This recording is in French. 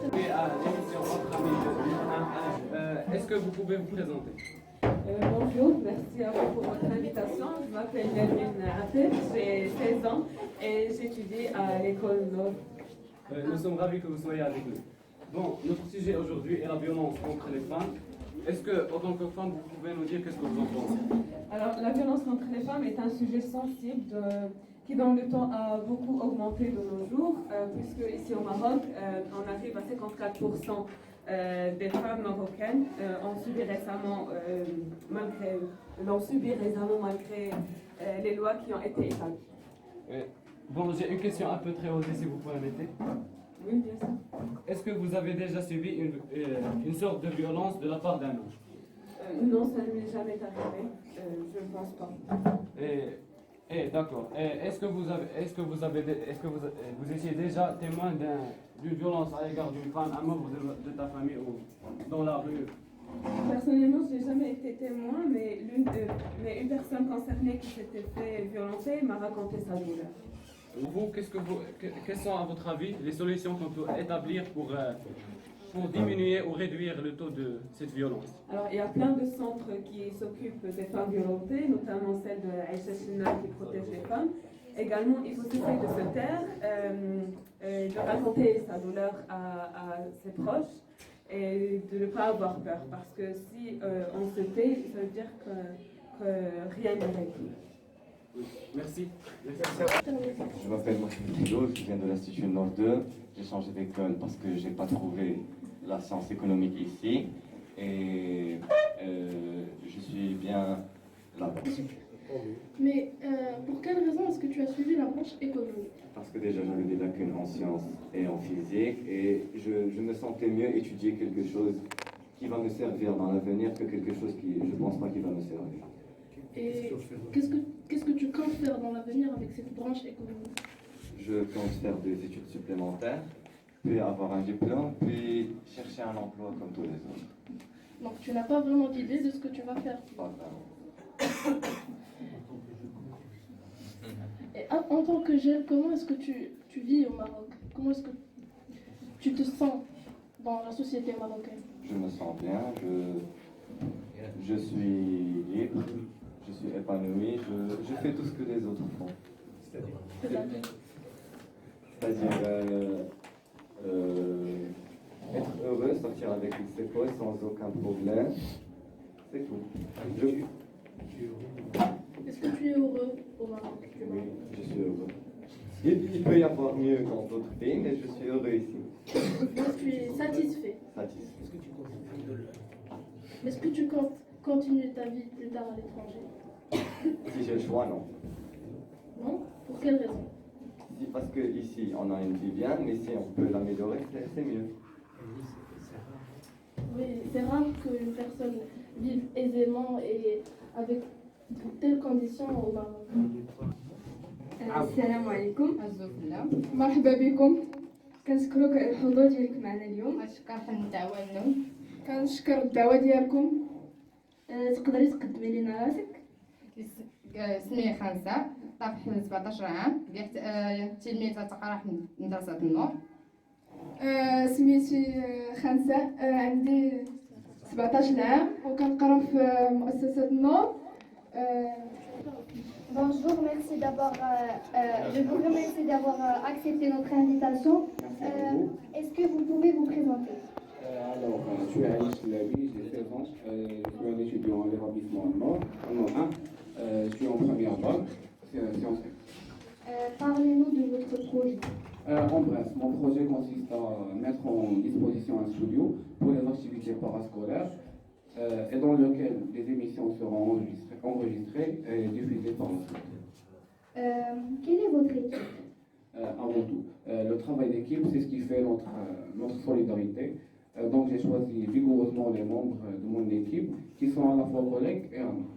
Et à l'émission Entre Amis est-ce que vous pouvez vous présenter? Bonjour, merci à vous pour votre invitation. Je m'appelle Nadine Atef, j'ai 16 ans et j'étudie à l'école Nord. Nous sommes ravis que vous soyez avec nous. Bon, notre sujet aujourd'hui est la violence contre les femmes. Est-ce que, en tant que femme, vous pouvez nous dire qu'est-ce que vous en pensez? Alors, la violence contre les femmes est un sujet sensible qui, dans le temps, a beaucoup augmenté de nos jours, puisque ici au Maroc, on arrive à 54% des femmes marocaines l'ont subi récemment malgré les lois qui ont été établies. Bon, j'ai une question un peu très osée, si vous permettez. Oui, bien sûr. Est-ce que vous avez déjà subi une sorte de violence de la part d'un homme? Non, ça ne m'est jamais arrivé. Je ne pense pas. D'accord. Est-ce que vous étiez déjà témoin d'une violence à l'égard d'une femme, un membre de ta famille ou dans la rue? Personnellement, je n'ai jamais été témoin, mais une personne concernée qui s'était fait violenter m'a raconté sa douleur. Vous, quelles sont à votre avis les solutions qu'on peut établir pour diminuer ou réduire le taux de cette violence? Alors, il y a plein de centres qui s'occupent des femmes violentées, notamment celle de Aïcha China qui protège les femmes. Également, il faut cesser de se taire, de raconter sa douleur à ses proches et de ne pas avoir peur. Parce que si on se tait, ça veut dire que rien n'est réglé. Oui. Merci. Je m'appelle Mohamed Diallo, je viens de l'Institut Nord 2. J'ai changé d'école parce que je n'ai pas trouvé la science économique ici. Et je suis bien là-bas. Mais pour quelle raison est-ce que tu as suivi la branche économique? Parce que déjà j'avais des lacunes en sciences et en physique et je me sentais mieux étudier quelque chose qui va me servir dans l'avenir que quelque chose qui je ne pense pas qui va me servir. Et qu'est-ce que tu comptes faire dans l'avenir avec cette branche économique? Je compte faire des études supplémentaires, puis avoir un diplôme, puis chercher un emploi comme tous les autres. Donc tu n'as pas vraiment d'idée de ce que tu vas faire? Pas vraiment. Et en tant que jeune, comment est-ce que tu vis au Maroc? Comment est-ce que tu te sens dans la société marocaine? Je me sens bien, je suis libre, je suis épanoui, je fais tout ce que les autres font. C'est-à-dire être heureux, sortir avec ses potes sans aucun problème, c'est tout. Est-ce que tu es heureux au Maroc? Oui, je suis heureux. Il peut y avoir mieux dans d'autres pays, mais je suis heureux ici. Est-ce que tu es satisfait? Satisfait. Est-ce que tu comptes continuer ta vie plus tard à l'étranger? Si j'ai le choix, non. Non? Pour quelle raison? Si, parce qu'ici, on a une vie bien, mais si on peut l'améliorer, c'est mieux. Oui, c'est rare qu'une personne vive aisément et avec de telles conditions au Maroc. السلام عليكم. مرحبا بكم. كنشكرك على الحضور ديالك معنا اليوم. كنشكر الدعوة ديالكم. تقدري تقدمي لنا راسك؟ اسمي خنسة، طفل 17 عام، تلميذة تقرا في مدرسة النور. سميتي خنسة، عندي 17 عام وكنقرا في مؤسسة النور. Bonjour, merci d'abord, je vous remercie d'avoir accepté notre invitation. Est-ce que vous pouvez vous présenter? Alors, je suis Aïch Labi, j'ai 16 ans, je suis un étudiant à l'établissement Nord, en 1, je suis en première vague, sciences. Parlez-nous de votre projet. En bref, mon projet consiste à mettre en disposition un studio pour les activités parascolaires et dans lequel les émissions seront enregistrées et diffusées par la suite. Quelle est votre équipe? Avant tout, le travail d'équipe, c'est ce qui fait notre solidarité. Donc j'ai choisi vigoureusement les membres de mon équipe qui sont à la fois collègues et amis.